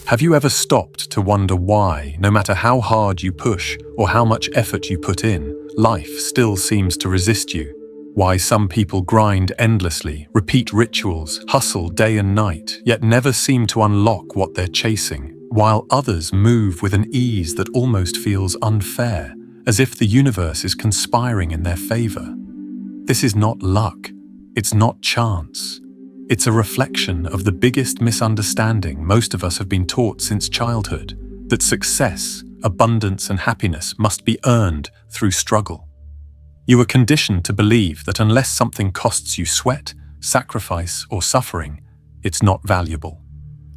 Have you ever stopped to wonder why, no matter how hard you push or how much effort you put in, life still seems to resist you? Why some people grind endlessly, repeat rituals, hustle day and night, yet never seem to unlock what they're chasing, while others move with an ease that almost feels unfair, as if the universe is conspiring in their favor. This is not luck. It's not chance. It's a reflection of the biggest misunderstanding most of us have been taught since childhood, that success, abundance, and happiness must be earned through struggle. You are conditioned to believe that unless something costs you sweat, sacrifice, or suffering, it's not valuable.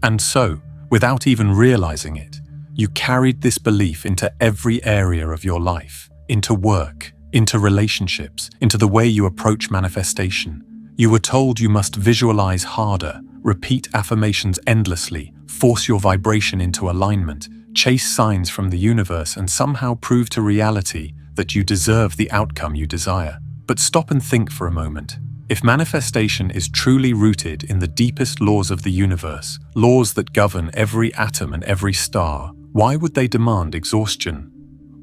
And so, without even realizing it, you carried this belief into every area of your life, into work, into relationships, into the way you approach manifestation. You were told you must visualize harder, repeat affirmations endlessly, force your vibration into alignment, chase signs from the universe, and somehow prove to reality that you deserve the outcome you desire. But stop and think for a moment. If manifestation is truly rooted in the deepest laws of the universe, laws that govern every atom and every star, why would they demand exhaustion?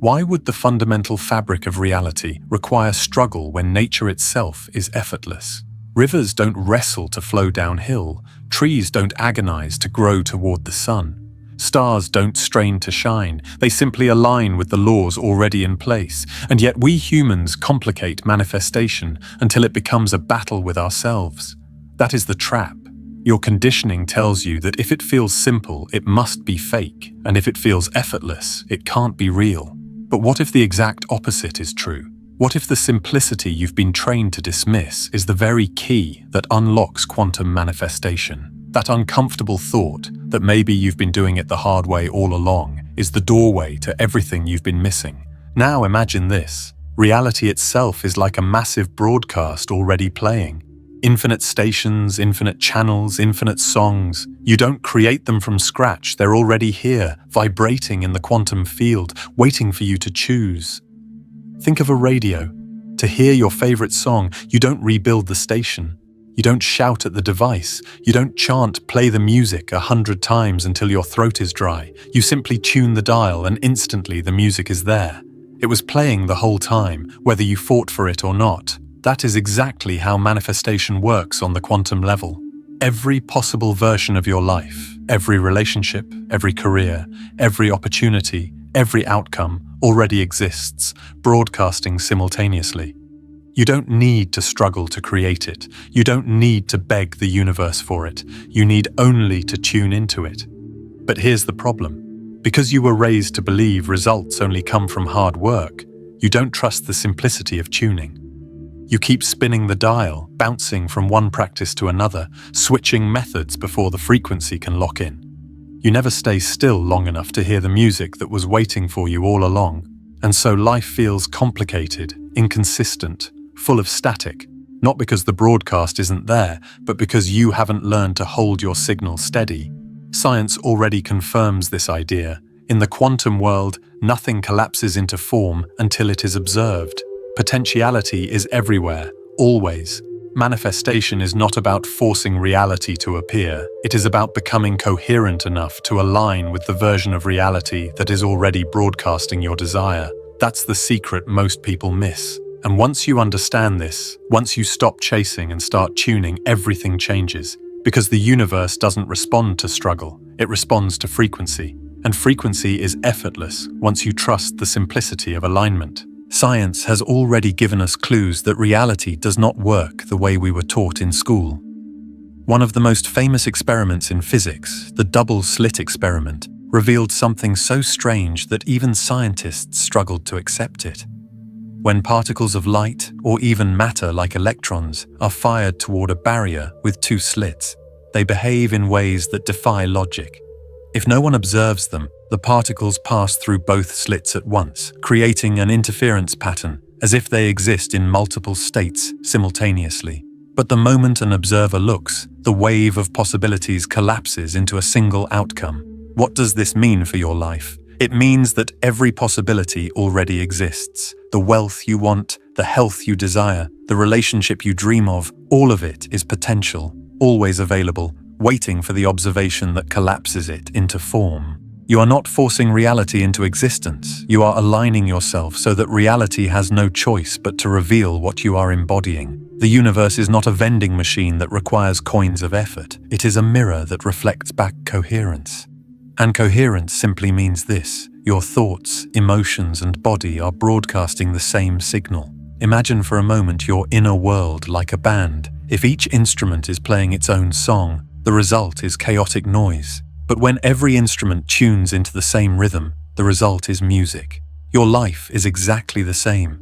Why would the fundamental fabric of reality require struggle when nature itself is effortless? Rivers don't wrestle to flow downhill, trees don't agonize to grow toward the sun. Stars don't strain to shine, they simply align with the laws already in place. And yet we humans complicate manifestation until it becomes a battle with ourselves. That is the trap. Your conditioning tells you that if it feels simple, it must be fake, and if it feels effortless, it can't be real. But what if the exact opposite is true? What if the simplicity you've been trained to dismiss is the very key that unlocks quantum manifestation? That uncomfortable thought that maybe you've been doing it the hard way all along is the doorway to everything you've been missing. Now imagine this. Reality itself is like a massive broadcast already playing. Infinite stations, infinite channels, infinite songs. You don't create them from scratch. They're already here, vibrating in the quantum field, waiting for you to choose. Think of a radio. To hear your favorite song, you don't rebuild the station. You don't shout at the device. You don't chant, play the music 100 times until your throat is dry. You simply tune the dial and instantly the music is there. It was playing the whole time, whether you fought for it or not. That is exactly how manifestation works on the quantum level. Every possible version of your life, every relationship, every career, every opportunity, every outcome already exists, broadcasting simultaneously. You don't need to struggle to create it. You don't need to beg the universe for it. You need only to tune into it. But here's the problem. Because you were raised to believe results only come from hard work, you don't trust the simplicity of tuning. You keep spinning the dial, bouncing from one practice to another, switching methods before the frequency can lock in. You never stay still long enough to hear the music that was waiting for you all along. And so life feels complicated, inconsistent, full of static, not because the broadcast isn't there, but because you haven't learned to hold your signal steady. Science already confirms this idea. In the quantum world, nothing collapses into form until it is observed. Potentiality is everywhere, always. Manifestation is not about forcing reality to appear. It is about becoming coherent enough to align with the version of reality that is already broadcasting your desire. That's the secret most people miss. And once you understand this, once you stop chasing and start tuning, everything changes. Because the universe doesn't respond to struggle, it responds to frequency. And frequency is effortless once you trust the simplicity of alignment. Science has already given us clues that reality does not work the way we were taught in school. One of the most famous experiments in physics, the double-slit experiment, revealed something so strange that even scientists struggled to accept it. When particles of light, or even matter like electrons, are fired toward a barrier with two slits, they behave in ways that defy logic. If no one observes them, the particles pass through both slits at once, creating an interference pattern, as if they exist in multiple states simultaneously. But the moment an observer looks, the wave of possibilities collapses into a single outcome. What does this mean for your life? It means that every possibility already exists. The wealth you want, the health you desire, the relationship you dream of, all of it is potential, always available, waiting for the observation that collapses it into form. You are not forcing reality into existence. You are aligning yourself so that reality has no choice but to reveal what you are embodying. The universe is not a vending machine that requires coins of effort. It is a mirror that reflects back coherence. And coherence simply means this: your thoughts, emotions, and body are broadcasting the same signal. Imagine for a moment your inner world like a band. If each instrument is playing its own song, the result is chaotic noise. But when every instrument tunes into the same rhythm, the result is music. Your life is exactly the same.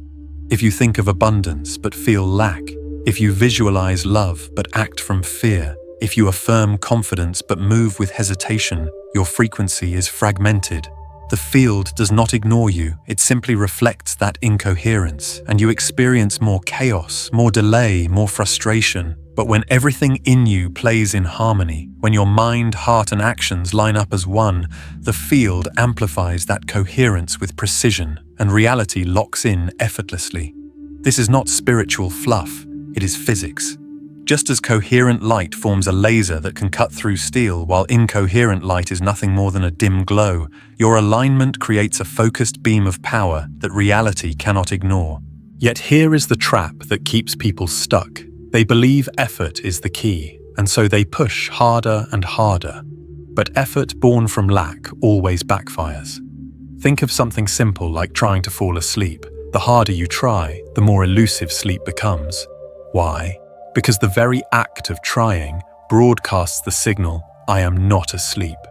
If you think of abundance but feel lack, if you visualize love but act from fear, if you affirm confidence but move with hesitation, your frequency is fragmented. The field does not ignore you, it simply reflects that incoherence, and you experience more chaos, more delay, more frustration. But when everything in you plays in harmony, when your mind, heart, and actions line up as one, the field amplifies that coherence with precision, and reality locks in effortlessly. This is not spiritual fluff, it is physics. Just as coherent light forms a laser that can cut through steel, while incoherent light is nothing more than a dim glow, your alignment creates a focused beam of power that reality cannot ignore. Yet here is the trap that keeps people stuck. They believe effort is the key, and so they push harder and harder. But effort born from lack always backfires. Think of something simple like trying to fall asleep. The harder you try, the more elusive sleep becomes. Why? Because the very act of trying broadcasts the signal, "I am not asleep."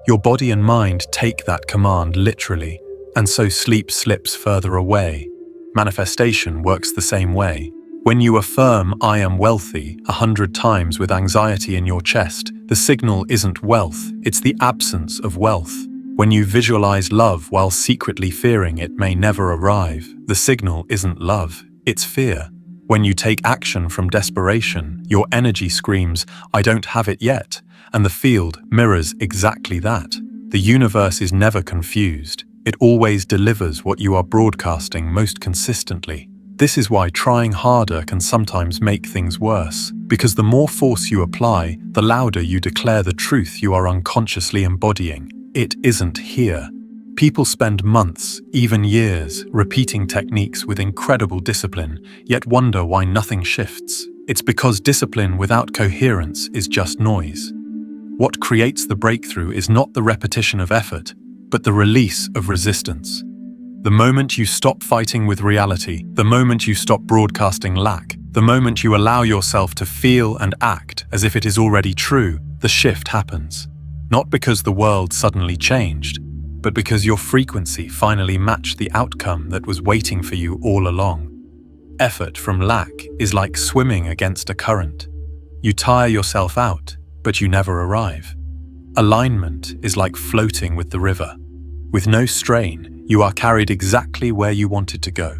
Your body and mind take that command literally, and so sleep slips further away. Manifestation works the same way. When you affirm, "I am wealthy," 100 times with anxiety in your chest, the signal isn't wealth, it's the absence of wealth. When you visualize love while secretly fearing it may never arrive, the signal isn't love, it's fear. When you take action from desperation, your energy screams, "I don't have it yet," and the field mirrors exactly that. The universe is never confused. It always delivers what you are broadcasting most consistently. This is why trying harder can sometimes make things worse, because the more force you apply, the louder you declare the truth you are unconsciously embodying. It isn't here. People spend months, even years, repeating techniques with incredible discipline, yet wonder why nothing shifts. It's because discipline without coherence is just noise. What creates the breakthrough is not the repetition of effort, but the release of resistance. The moment you stop fighting with reality, the moment you stop broadcasting lack, the moment you allow yourself to feel and act as if it is already true, the shift happens. Not because the world suddenly changed, but because your frequency finally matched the outcome that was waiting for you all along. Effort from lack is like swimming against a current. You tire yourself out, but you never arrive. Alignment is like floating with the river. With no strain, you are carried exactly where you wanted to go.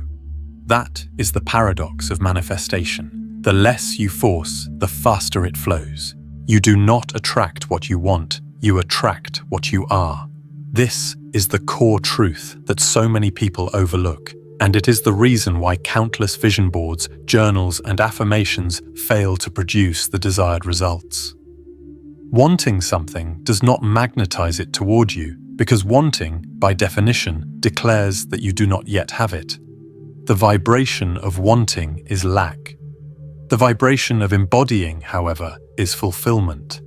That is the paradox of manifestation. The less you force, the faster it flows. You do not attract what you want, you attract what you are. This is the core truth that so many people overlook, and it is the reason why countless vision boards, journals, and affirmations fail to produce the desired results. Wanting something does not magnetize it toward you, because wanting, by definition, declares that you do not yet have it. The vibration of wanting is lack. The vibration of embodying, however, is fulfillment.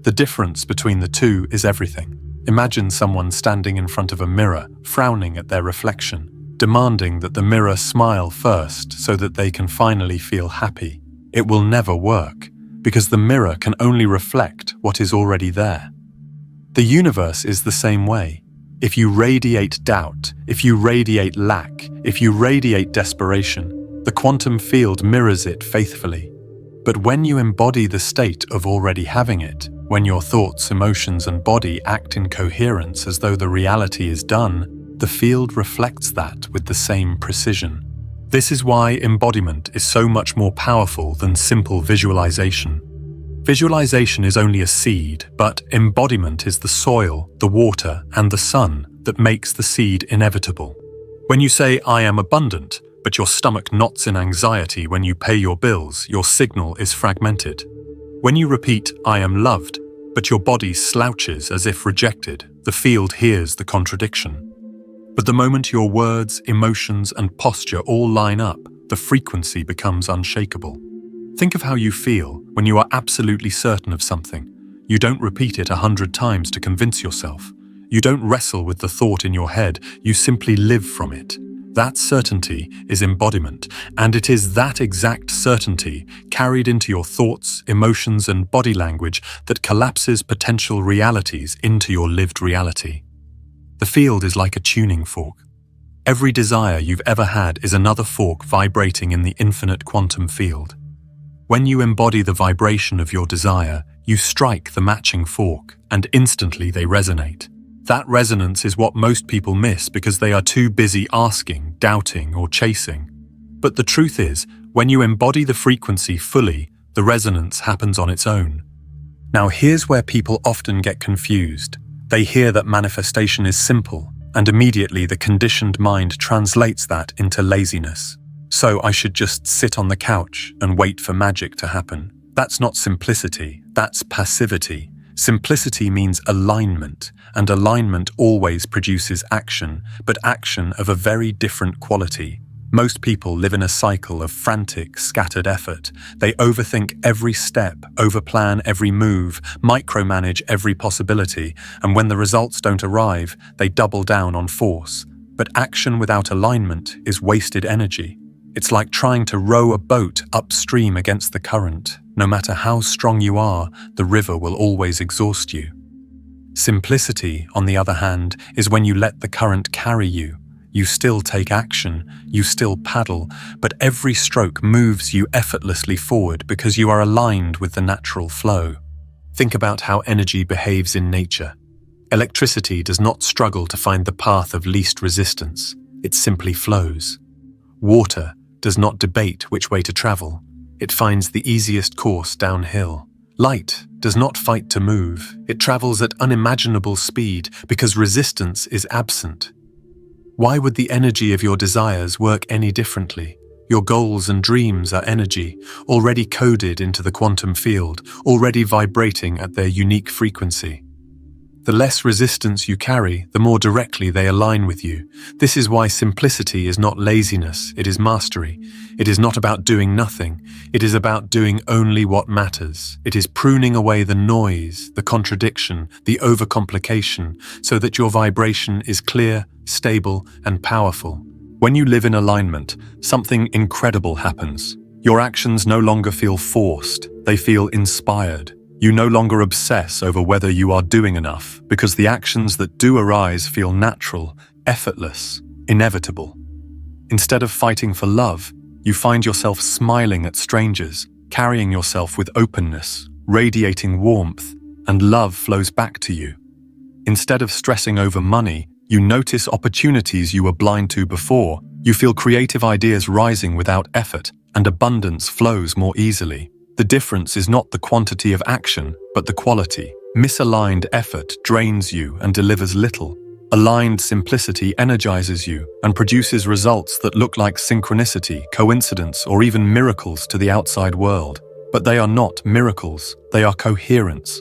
The difference between the two is everything. Imagine someone standing in front of a mirror, frowning at their reflection, demanding that the mirror smile first so that they can finally feel happy. It will never work, because the mirror can only reflect what is already there. The universe is the same way. If you radiate doubt, if you radiate lack, if you radiate desperation, the quantum field mirrors it faithfully. But when you embody the state of already having it, when your thoughts, emotions, and body act in coherence as though the reality is done, the field reflects that with the same precision. This is why embodiment is so much more powerful than simple visualization. Visualization is only a seed, but embodiment is the soil, the water, and the sun that makes the seed inevitable. When you say, "I am abundant," but your stomach knots in anxiety when you pay your bills, your signal is fragmented. When you repeat, "I am loved," but your body slouches as if rejected, the field hears the contradiction. But the moment your words, emotions, and posture all line up, the frequency becomes unshakable. Think of how you feel when you are absolutely certain of something. You don't repeat it 100 times to convince yourself. You don't wrestle with the thought in your head, you simply live from it. That certainty is embodiment, and it is that exact certainty, carried into your thoughts, emotions, and body language, that collapses potential realities into your lived reality. The field is like a tuning fork. Every desire you've ever had is another fork vibrating in the infinite quantum field. When you embody the vibration of your desire, you strike the matching fork, and instantly they resonate. That resonance is what most people miss because they are too busy asking, doubting, or chasing. But the truth is, when you embody the frequency fully, the resonance happens on its own. Now here's where people often get confused. They hear that manifestation is simple, and immediately the conditioned mind translates that into laziness. So I should just sit on the couch and wait for magic to happen. That's not simplicity, that's passivity. Simplicity means alignment, and alignment always produces action, but action of a very different quality. Most people live in a cycle of frantic, scattered effort. They overthink every step, overplan every move, micromanage every possibility, and when the results don't arrive, they double down on force. But action without alignment is wasted energy. It's like trying to row a boat upstream against the current. No matter how strong you are, the river will always exhaust you. Simplicity, on the other hand, is when you let the current carry you. You still take action, you still paddle, but every stroke moves you effortlessly forward because you are aligned with the natural flow. Think about how energy behaves in nature. Electricity does not struggle to find the path of least resistance. It simply flows. Water does not debate which way to travel. It finds the easiest course downhill. Light does not fight to move. It travels at unimaginable speed because resistance is absent. Why would the energy of your desires work any differently? Your goals and dreams are energy, already coded into the quantum field, already vibrating at their unique frequency. The less resistance you carry, the more directly they align with you. This is why simplicity is not laziness, it is mastery. It is not about doing nothing, it is about doing only what matters. It is pruning away the noise, the contradiction, the overcomplication, so that your vibration is clear, stable, and powerful. When you live in alignment, something incredible happens. Your actions no longer feel forced, they feel inspired. You no longer obsess over whether you are doing enough, because the actions that do arise feel natural, effortless, inevitable. Instead of fighting for love, you find yourself smiling at strangers, carrying yourself with openness, radiating warmth, and love flows back to you. Instead of stressing over money, you notice opportunities you were blind to before. You feel creative ideas rising without effort, and abundance flows more easily. The difference is not the quantity of action, but the quality. Misaligned effort drains you and delivers little. Aligned simplicity energizes you and produces results that look like synchronicity, coincidence, or even miracles to the outside world. But they are not miracles, they are coherence.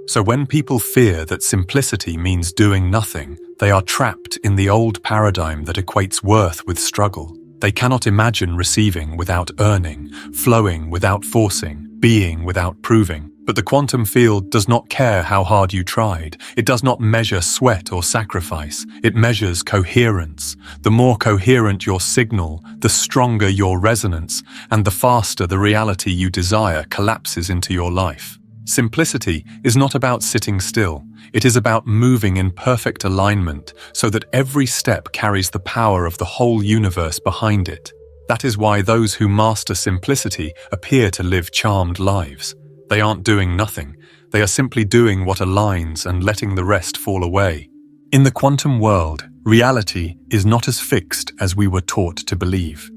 So when people fear that simplicity means doing nothing, they are trapped in the old paradigm that equates worth with struggle. They cannot imagine receiving without earning, flowing without forcing, being without proving. But the quantum field does not care how hard you tried. It does not measure sweat or sacrifice. It measures coherence. The more coherent your signal, the stronger your resonance, and the faster the reality you desire collapses into your life. Simplicity is not about sitting still. It is about moving in perfect alignment so that every step carries the power of the whole universe behind it. That is why those who master simplicity appear to live charmed lives. They aren't doing nothing. They are simply doing what aligns and letting the rest fall away. In the quantum world, reality is not as fixed as we were taught to believe.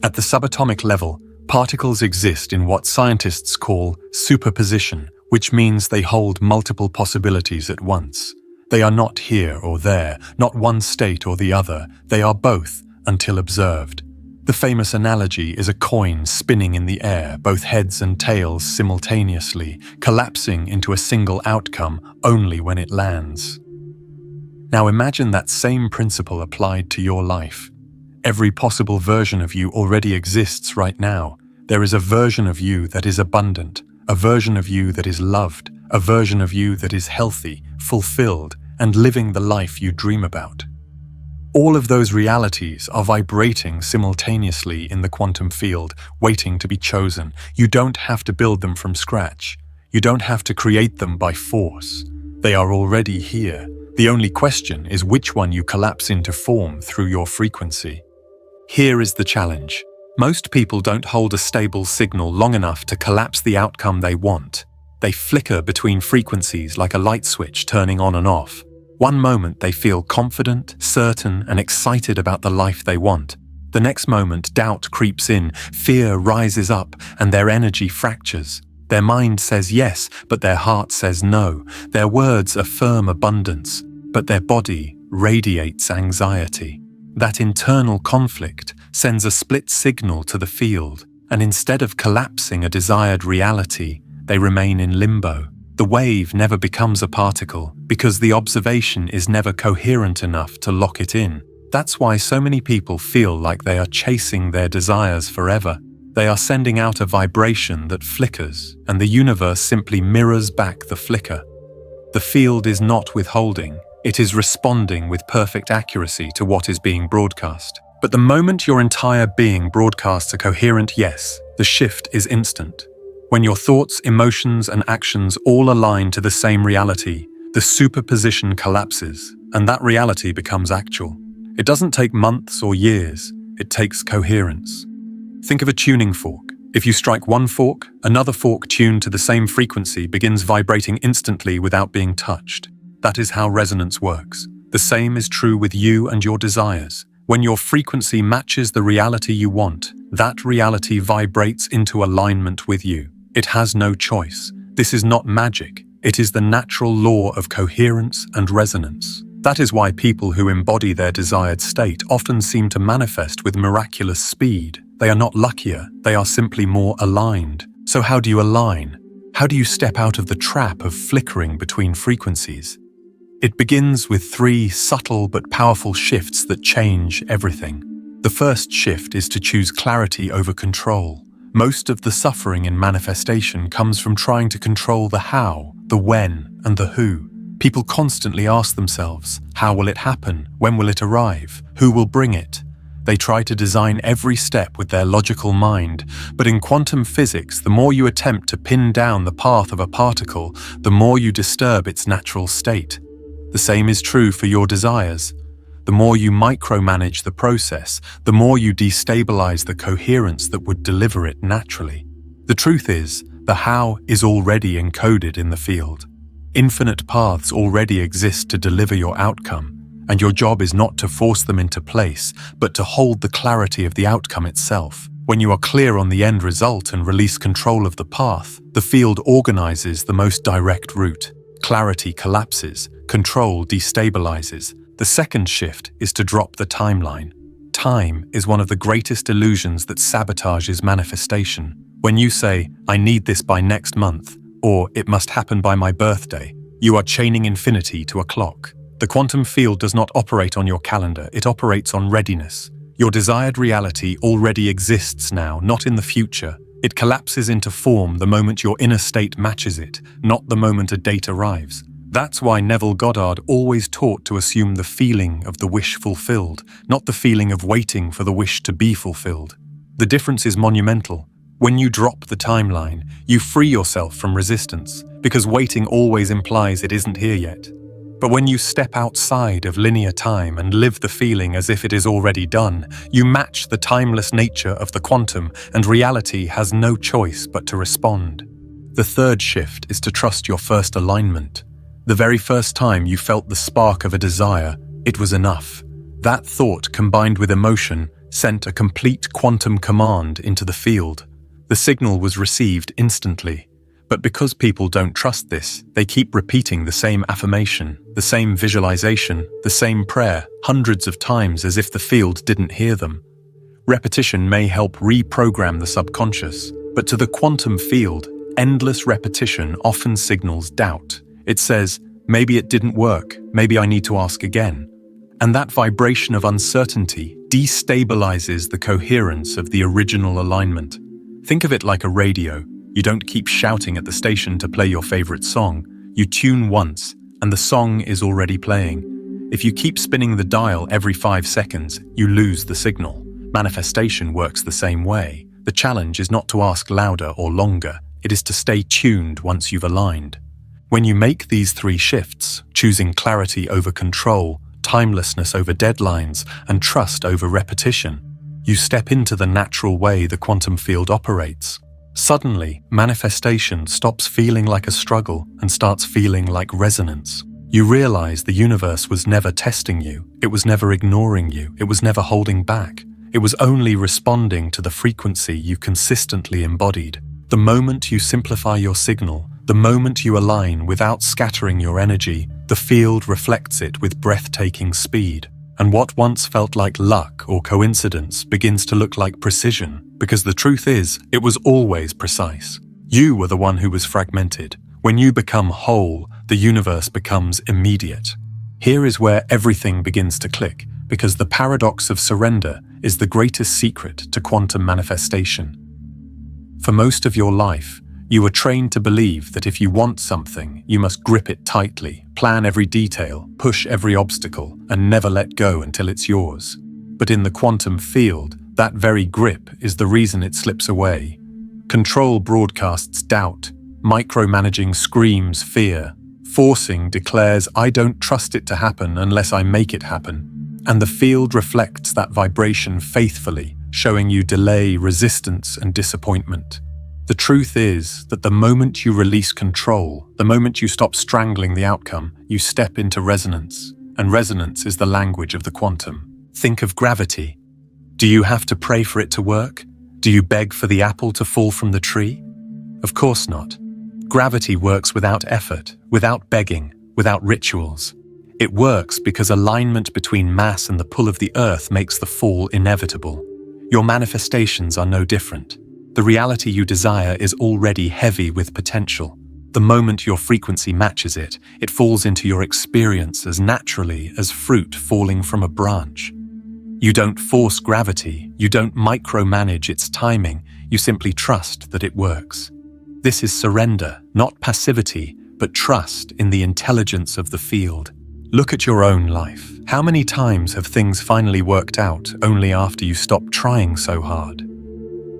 At the subatomic level, particles exist in what scientists call superposition, which means they hold multiple possibilities at once. They are not here or there, not one state or the other. They are both until observed. The famous analogy is a coin spinning in the air, both heads and tails simultaneously, collapsing into a single outcome only when it lands. Now imagine that same principle applied to your life. Every possible version of you already exists right now. There is a version of you that is abundant, a version of you that is loved, a version of you that is healthy, fulfilled, and living the life you dream about. All of those realities are vibrating simultaneously in the quantum field, waiting to be chosen. You don't have to build them from scratch. You don't have to create them by force. They are already here. The only question is which one you collapse into form through your frequency. Here is the challenge. Most people don't hold a stable signal long enough to collapse the outcome they want. They flicker between frequencies like a light switch turning on and off. One moment they feel confident, certain, and excited about the life they want. The next moment doubt creeps in, fear rises up, and their energy fractures. Their mind says yes, but their heart says no. Their words affirm abundance, but their body radiates anxiety. That internal conflict sends a split signal to the field, and instead of collapsing a desired reality, they remain in limbo. The wave never becomes a particle because the observation is never coherent enough to lock it in. That's why so many people feel like they are chasing their desires forever. They are sending out a vibration that flickers, and the universe simply mirrors back the flicker. The field is not withholding, it is responding with perfect accuracy to what is being broadcast. But the moment your entire being broadcasts a coherent yes, the shift is instant. When your thoughts, emotions, and actions all align to the same reality, the superposition collapses, and that reality becomes actual. It doesn't take months or years, it takes coherence. Think of a tuning fork. If you strike one fork, another fork tuned to the same frequency begins vibrating instantly without being touched. That is how resonance works. The same is true with you and your desires. When your frequency matches the reality you want, that reality vibrates into alignment with you. It has no choice. This is not magic. It is the natural law of coherence and resonance. That is why people who embody their desired state often seem to manifest with miraculous speed. They are not luckier, they are simply more aligned. So how do you align? How do you step out of the trap of flickering between frequencies? It begins with 3 subtle but powerful shifts that change everything. The first shift is to choose clarity over control. Most of the suffering in manifestation comes from trying to control the how, the when, and the who. People constantly ask themselves, how will it happen? When will it arrive? Who will bring it? They try to design every step with their logical mind, but in quantum physics, the more you attempt to pin down the path of a particle, the more you disturb its natural state. The same is true for your desires. The more you micromanage the process, the more you destabilize the coherence that would deliver it naturally. The truth is, the how is already encoded in the field. Infinite paths already exist to deliver your outcome, and your job is not to force them into place, but to hold the clarity of the outcome itself. When you are clear on the end result and release control of the path, the field organizes the most direct route. Clarity collapses, control destabilizes. The second shift is to drop the timeline. Time is one of the greatest illusions that sabotages manifestation. When you say, I need this by next month, or it must happen by my birthday, you are chaining infinity to a clock. The quantum field does not operate on your calendar, it operates on readiness. Your desired reality already exists now, not in the future. It collapses into form the moment your inner state matches it, not the moment a date arrives. That's why Neville Goddard always taught to assume the feeling of the wish fulfilled, not the feeling of waiting for the wish to be fulfilled. The difference is monumental. When you drop the timeline, you free yourself from resistance, because waiting always implies it isn't here yet. But when you step outside of linear time and live the feeling as if it is already done, you match the timeless nature of the quantum, and reality has no choice but to respond. The third shift is to trust your first alignment. The very first time you felt the spark of a desire, it was enough. That thought, combined with emotion, sent a complete quantum command into the field. The signal was received instantly. But because people don't trust this, they keep repeating the same affirmation, the same visualization, the same prayer, hundreds of times as if the field didn't hear them. Repetition may help reprogram the subconscious, but to the quantum field, endless repetition often signals doubt. It says, maybe it didn't work, maybe I need to ask again. And that vibration of uncertainty destabilizes the coherence of the original alignment. Think of it like a radio. You don't keep shouting at the station to play your favorite song. You tune once, and the song is already playing. If you keep spinning the dial every 5 seconds, you lose the signal. Manifestation works the same way. The challenge is not to ask louder or longer. It is to stay tuned once you've aligned. When you make these 3 shifts, choosing clarity over control, timelessness over deadlines, and trust over repetition, you step into the natural way the quantum field operates. Suddenly, manifestation stops feeling like a struggle and starts feeling like resonance. You realize the universe was never testing you, it was never ignoring you, it was never holding back. It was only responding to the frequency you consistently embodied. The moment you simplify your signal, the moment you align without scattering your energy, the field reflects it with breathtaking speed. And what once felt like luck or coincidence begins to look like precision, because the truth is, it was always precise. You were the one who was fragmented. When you become whole, the universe becomes immediate. Here is where everything begins to click, because the paradox of surrender is the greatest secret to quantum manifestation. For most of your life, you were trained to believe that if you want something, you must grip it tightly, plan every detail, push every obstacle, and never let go until it's yours. But in the quantum field, that very grip is the reason it slips away. Control broadcasts doubt, micromanaging screams fear, forcing declares I don't trust it to happen unless I make it happen. And the field reflects that vibration faithfully, showing you delay, resistance, and disappointment. The truth is that the moment you release control, the moment you stop strangling the outcome, you step into resonance. And resonance is the language of the quantum. Think of gravity. Do you have to pray for it to work? Do you beg for the apple to fall from the tree? Of course not. Gravity works without effort, without begging, without rituals. It works because alignment between mass and the pull of the earth makes the fall inevitable. Your manifestations are no different. The reality you desire is already heavy with potential. The moment your frequency matches it, it falls into your experience as naturally as fruit falling from a branch. You don't force gravity, you don't micromanage its timing, you simply trust that it works. This is surrender, not passivity, but trust in the intelligence of the field. Look at your own life. How many times have things finally worked out only after you stopped trying so hard?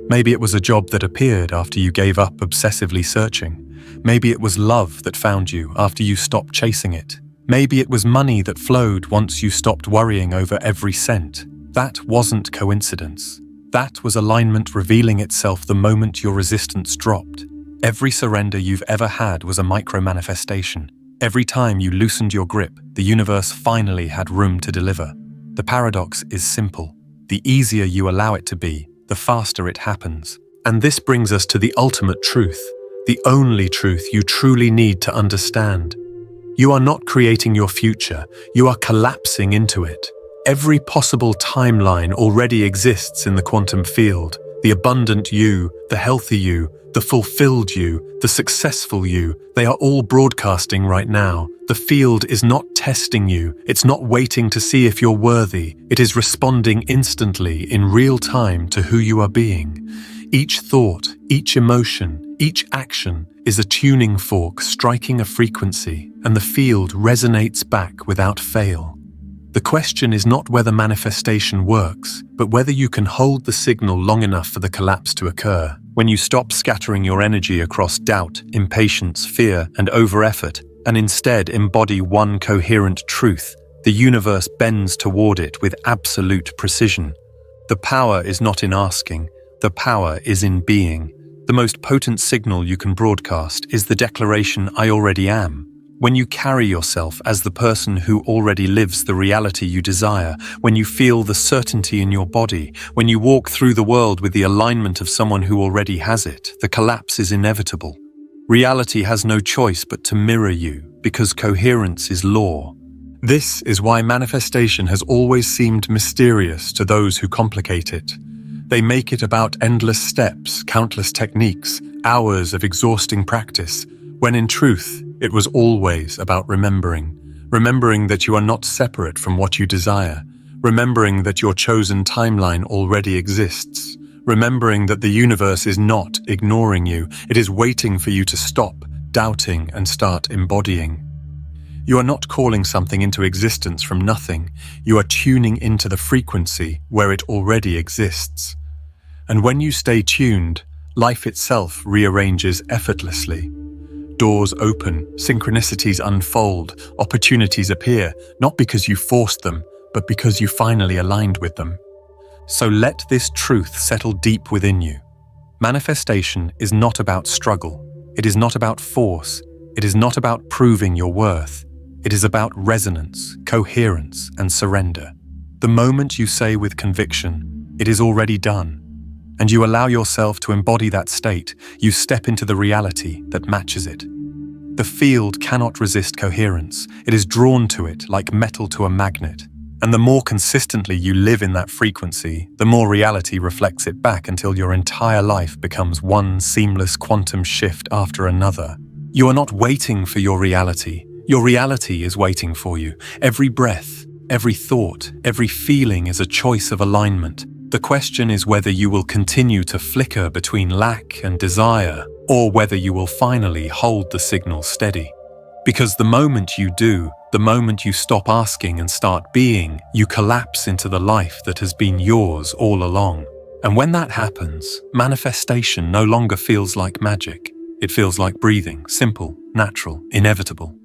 Maybe it was a job that appeared after you gave up obsessively searching. Maybe it was love that found you after you stopped chasing it. Maybe it was money that flowed once you stopped worrying over every cent. That wasn't coincidence. That was alignment revealing itself the moment your resistance dropped. Every surrender you've ever had was a micro-manifestation. Every time you loosened your grip, the universe finally had room to deliver. The paradox is simple. The easier you allow it to be, the faster it happens. And this brings us to the ultimate truth, the only truth you truly need to understand. You are not creating your future, you are collapsing into it. Every possible timeline already exists in the quantum field. The abundant you, the healthy you, the fulfilled you, the successful you, they are all broadcasting right now. The field is not testing you, it's not waiting to see if you're worthy, it is responding instantly in real time to who you are being. Each thought, each emotion, each action is a tuning fork striking a frequency, and the field resonates back without fail. The question is not whether manifestation works, but whether you can hold the signal long enough for the collapse to occur. When you stop scattering your energy across doubt, impatience, fear, and over-effort, and instead embody one coherent truth, the universe bends toward it with absolute precision. The power is not in asking, the power is in being. The most potent signal you can broadcast is the declaration, I already am. When you carry yourself as the person who already lives the reality you desire, when you feel the certainty in your body, when you walk through the world with the alignment of someone who already has it, the collapse is inevitable. Reality has no choice but to mirror you, because coherence is law. This is why manifestation has always seemed mysterious to those who complicate it. They make it about endless steps, countless techniques, hours of exhausting practice, when in truth, it was always about remembering. Remembering that you are not separate from what you desire. Remembering that your chosen timeline already exists. Remembering that the universe is not ignoring you. It is waiting for you to stop doubting and start embodying. You are not calling something into existence from nothing. You are tuning into the frequency where it already exists. And when you stay tuned, life itself rearranges effortlessly. Doors open, synchronicities unfold, opportunities appear, not because you forced them, but because you finally aligned with them. So let this truth settle deep within you. Manifestation is not about struggle. It is not about force. It is not about proving your worth. It is about resonance, coherence, and surrender. The moment you say with conviction, "It is already done," and you allow yourself to embody that state, you step into the reality that matches it. The field cannot resist coherence. It is drawn to it like metal to a magnet. And the more consistently you live in that frequency, the more reality reflects it back until your entire life becomes one seamless quantum shift after another. You are not waiting for your reality. Your reality is waiting for you. Every breath, every thought, every feeling is a choice of alignment. The question is whether you will continue to flicker between lack and desire, or whether you will finally hold the signal steady. Because the moment you do, the moment you stop asking and start being, you collapse into the life that has been yours all along. And when that happens, manifestation no longer feels like magic. It feels like breathing, simple, natural, inevitable.